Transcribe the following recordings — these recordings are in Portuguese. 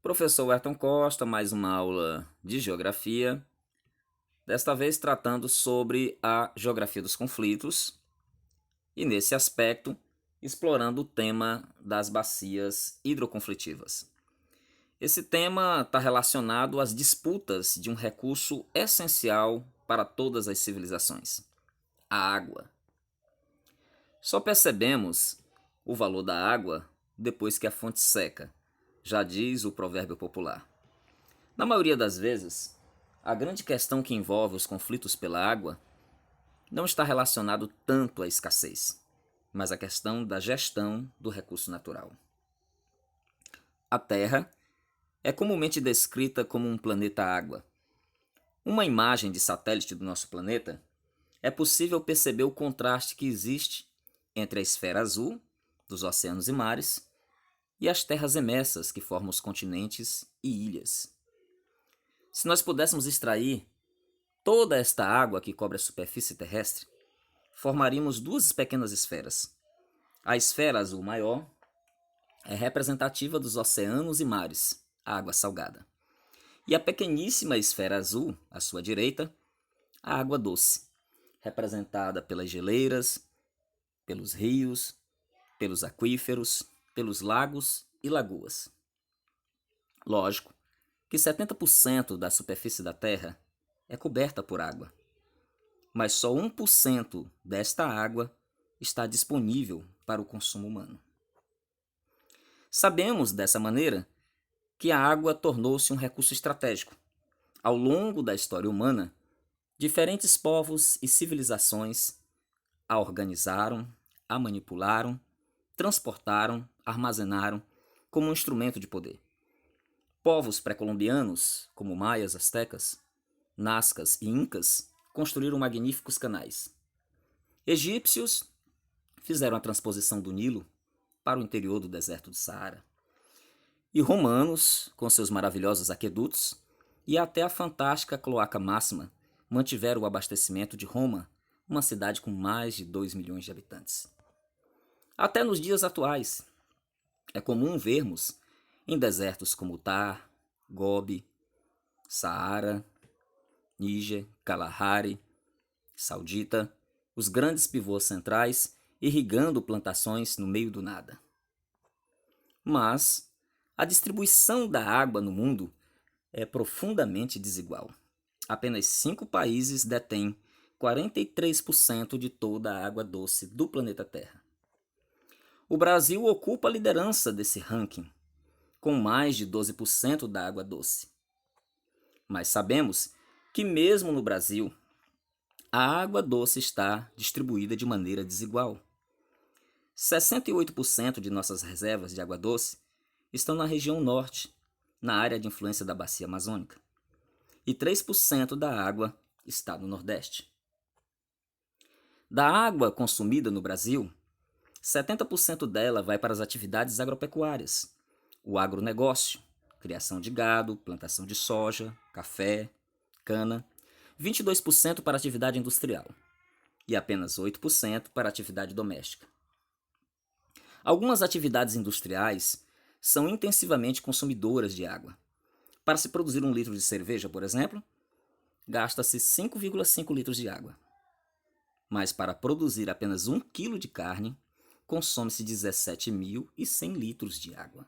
Professor Ayrton Costa, mais uma aula de geografia, desta vez tratando sobre a geografia dos conflitos e, nesse aspecto, explorando o tema das bacias hidroconflitivas. Esse tema está relacionado às disputas de um recurso essencial para todas as civilizações: a água. Só percebemos o valor da água depois que a fonte seca, já diz o provérbio popular. Na maioria das vezes, a grande questão que envolve os conflitos pela água não está relacionado tanto à escassez, mas à questão da gestão do recurso natural. A Terra é comumente descrita como um planeta água. Uma imagem de satélite do nosso planeta é possível perceber o contraste que existe entre a esfera azul dos oceanos e mares e as terras emersas que formam os continentes e ilhas. Se nós pudéssemos extrair toda esta água que cobre a superfície terrestre, formaríamos duas pequenas esferas. A esfera azul maior é representativa dos oceanos e mares, a água salgada. E a pequeníssima esfera azul, à sua direita, a água doce, representada pelas geleiras, pelos rios, pelos aquíferos, pelos lagos e lagoas. Lógico que 70% da superfície da Terra é coberta por água, mas só 1% desta água está disponível para o consumo humano. Sabemos, dessa maneira, que a água tornou-se um recurso estratégico. Ao longo da história humana, diferentes povos e civilizações a organizaram, a manipularam, transportaram, armazenaram como um instrumento de poder. Povos pré-colombianos, como maias, astecas, nazcas e incas, construíram magníficos canais. Egípcios fizeram a transposição do Nilo para o interior do deserto do Saara. E romanos, com seus maravilhosos aquedutos, e até a fantástica cloaca máxima, mantiveram o abastecimento de Roma, uma cidade com mais de 2 milhões de habitantes. Até nos dias atuais, é comum vermos em desertos como Tar, Gobi, Saara, Níger, Kalahari, Saudita, os grandes pivôs centrais irrigando plantações no meio do nada. Mas a distribuição da água no mundo é profundamente desigual. Apenas 5 países detêm 43% de toda a água doce do planeta Terra. O Brasil ocupa a liderança desse ranking, com mais de 12% da água doce. Mas sabemos que mesmo no Brasil, a água doce está distribuída de maneira desigual. 68% de nossas reservas de água doce estão na região norte, na área de influência da bacia amazônica, e 3% da água está no nordeste. Da água consumida no Brasil, 70% dela vai para as atividades agropecuárias, o agronegócio, criação de gado, plantação de soja, café, cana, 22% para atividade industrial e apenas 8% para atividade doméstica. Algumas atividades industriais são intensivamente consumidoras de água. Para se produzir 1 litro de cerveja, por exemplo, gasta-se 5,5 litros de água. Mas para produzir apenas 1 quilo de carne, consome-se 17.100 litros de água.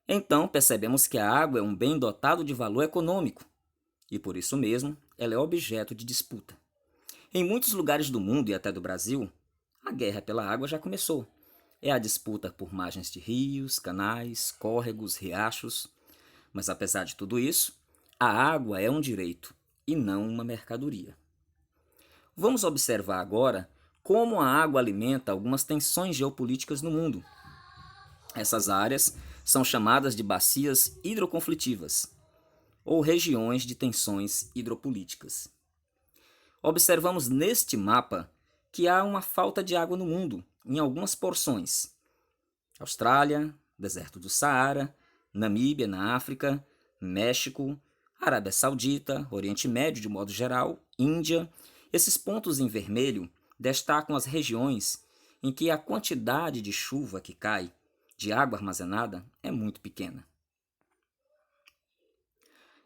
Então, percebemos que a água é um bem dotado de valor econômico e, por isso mesmo, ela é objeto de disputa. Em muitos lugares do mundo e até do Brasil, a guerra pela água já começou. É a disputa por margens de rios, canais, córregos, riachos. Mas apesar de tudo isso, a água é um direito e não uma mercadoria. Vamos observar agora como a água alimenta algumas tensões geopolíticas no mundo. Essas áreas são chamadas de bacias hidroconflitivas, ou regiões de tensões hidropolíticas. Observamos neste mapa que há uma falta de água no mundo, em algumas porções. Austrália, deserto do Saara, Namíbia, na África, México, Arábia Saudita, Oriente Médio de modo geral, Índia. Esses pontos em vermelho destacam as regiões em que a quantidade de chuva que cai, de água armazenada, é muito pequena.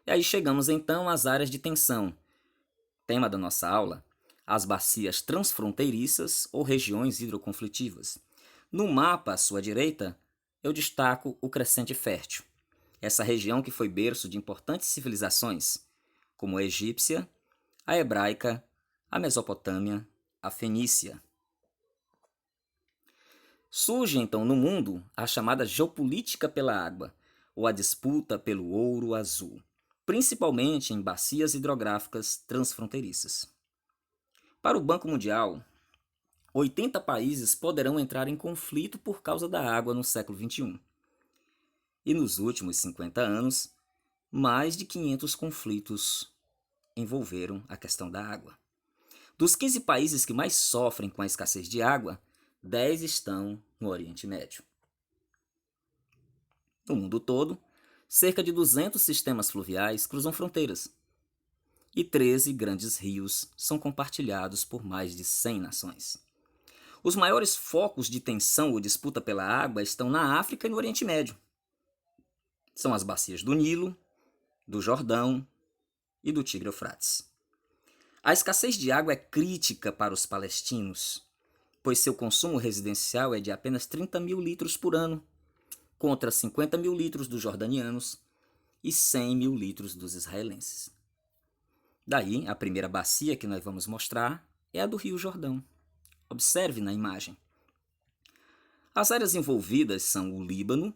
E aí chegamos então às áreas de tensão. Tema da nossa aula: as bacias transfronteiriças ou regiões hidroconflitivas. No mapa à sua direita, eu destaco o Crescente Fértil, essa região que foi berço de importantes civilizações, como a egípcia, a hebraica, a Mesopotâmia, a fenícia. Surge então no mundo a chamada geopolítica pela água, ou a disputa pelo ouro azul, principalmente em bacias hidrográficas transfronteiriças. Para o Banco Mundial, 80 países poderão entrar em conflito por causa da água no século XXI. E nos últimos 50 anos, mais de 500 conflitos envolveram a questão da água. Dos 15 países que mais sofrem com a escassez de água, 10 estão no Oriente Médio. No mundo todo, cerca de 200 sistemas fluviais cruzam fronteiras, e 13 grandes rios são compartilhados por mais de 100 nações. Os maiores focos de tensão ou disputa pela água estão na África e no Oriente Médio. São as bacias do Nilo, do Jordão e do Tigre-Eufrates. A escassez de água é crítica para os palestinos, pois seu consumo residencial é de apenas 30 mil litros por ano, contra 50 mil litros dos jordanianos e 100 mil litros dos israelenses. Daí, a primeira bacia que nós vamos mostrar é a do Rio Jordão. Observe na imagem. As áreas envolvidas são o Líbano,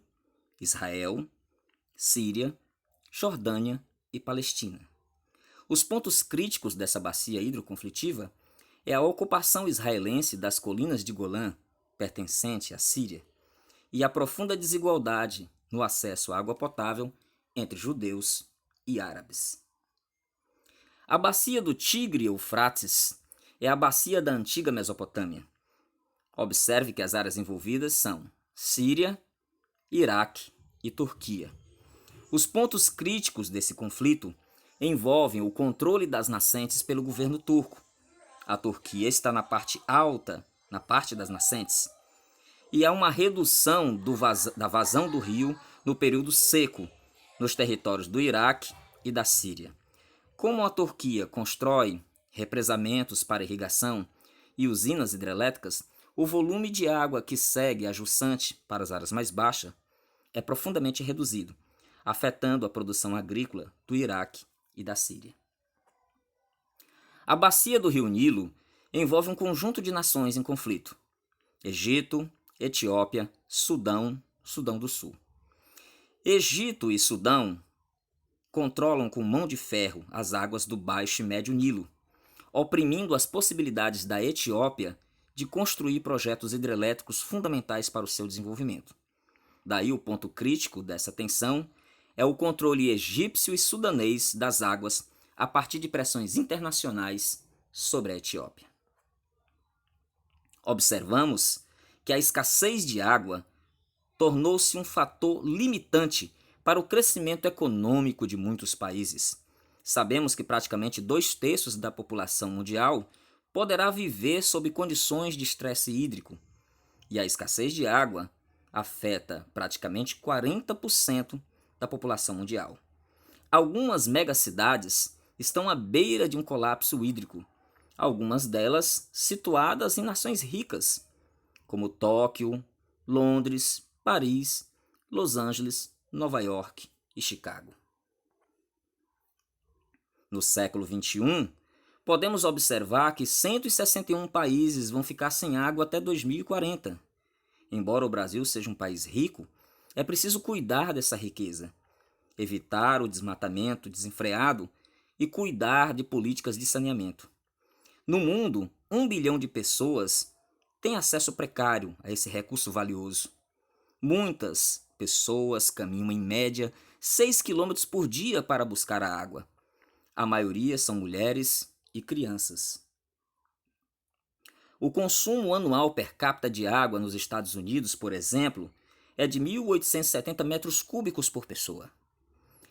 Israel, Síria, Jordânia e Palestina. Os pontos críticos dessa bacia hidroconflitiva é a ocupação israelense das colinas de Golã, pertencente à Síria, e a profunda desigualdade no acesso à água potável entre judeus e árabes. A bacia do Tigre-Eufrates é a bacia da antiga Mesopotâmia. Observe que as áreas envolvidas são Síria, Iraque e Turquia. Os pontos críticos desse conflito envolvem o controle das nascentes pelo governo turco. A Turquia está na parte alta, na parte das nascentes, e há uma redução da vazão do rio no período seco, nos territórios do Iraque e da Síria. Como a Turquia constrói represamentos para irrigação e usinas hidrelétricas, o volume de água que segue a jusante para as áreas mais baixas é profundamente reduzido, afetando a produção agrícola do Iraque e da Síria. A bacia do Rio Nilo envolve um conjunto de nações em conflito: Egito, Etiópia, Sudão, Sudão do Sul. Egito e Sudão controlam com mão de ferro as águas do Baixo e Médio Nilo, oprimindo as possibilidades da Etiópia de construir projetos hidrelétricos fundamentais para o seu desenvolvimento. Daí o ponto crítico dessa tensão é o controle egípcio e sudanês das águas a partir de pressões internacionais sobre a Etiópia. Observamos que a escassez de água tornou-se um fator limitante para o crescimento econômico de muitos países. Sabemos que praticamente 2/3 da população mundial poderá viver sob condições de estresse hídrico, e a escassez de água afeta praticamente 40% da população mundial. Algumas megacidades estão à beira de um colapso hídrico, algumas delas situadas em nações ricas, como Tóquio, Londres, Paris, Los Angeles, Nova York e Chicago. No século XXI, podemos observar que 161 países vão ficar sem água até 2040. Embora o Brasil seja um país rico, é preciso cuidar dessa riqueza, evitar o desmatamento desenfreado e cuidar de políticas de saneamento. No mundo, 1 bilhão de pessoas têm acesso precário a esse recurso valioso. Muitas pessoas caminham em média 6 quilômetros por dia para buscar a água. A maioria são mulheres e crianças. O consumo anual per capita de água nos Estados Unidos, por exemplo, é de 1.870 metros cúbicos por pessoa.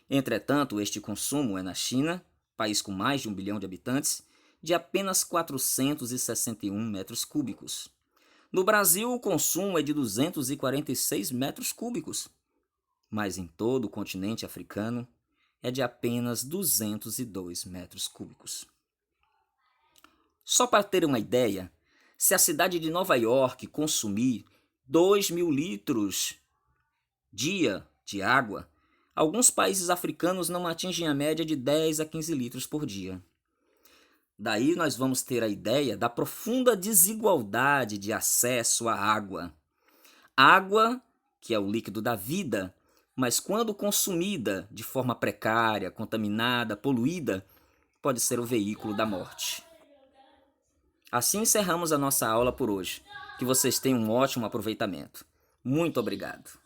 Entretanto, este consumo é na China, país com mais de 1 bilhão de habitantes, de apenas 461 metros cúbicos. No Brasil, o consumo é de 246 metros cúbicos. Mas em todo o continente africano, é de apenas 202 metros cúbicos. Só para ter uma ideia, se a cidade de Nova York consumir 2.000 litros dia de água, alguns países africanos não atingem a média de 10 a 15 litros por dia. Daí nós vamos ter a ideia da profunda desigualdade de acesso à água. Água, que é o líquido da vida, mas quando consumida de forma precária, contaminada, poluída, pode ser o veículo da morte. Assim encerramos a nossa aula por hoje. Que vocês tenham um ótimo aproveitamento. Muito obrigado.